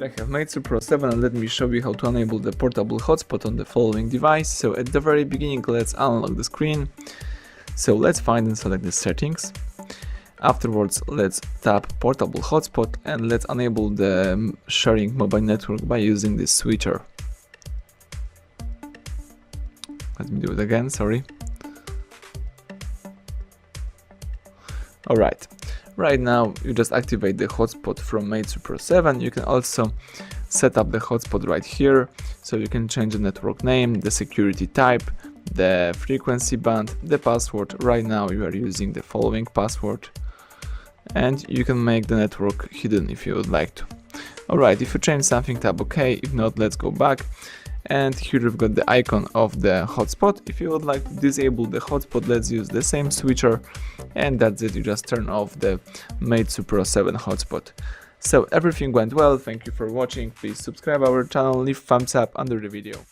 I have MEIZU Pro 7 and let me show you how to enable the portable hotspot on the following device. So at the very beginning, let's unlock the screen. So let's find and select the settings. Afterwards, let's tap portable hotspot and let's enable the sharing mobile network by using this switcher. Let me do it again, sorry. Alright, right now you just activate the hotspot from MEIZU Pro 7. You can also set up the hotspot right here, so you can change the network name, the security type, the frequency band, the password. Right now you are using the following password, and you can make the network hidden if you would like to. Alright, if you change something, tap OK. If not, let's go back. And here we've got the icon of the hotspot. If you would like to disable the hotspot, let's use the same switcher, and that's it. You just turn off the MEIZU Pro 7 hotspot. So everything went well. Thank you for watching. Please subscribe our channel, leave thumbs up under the video.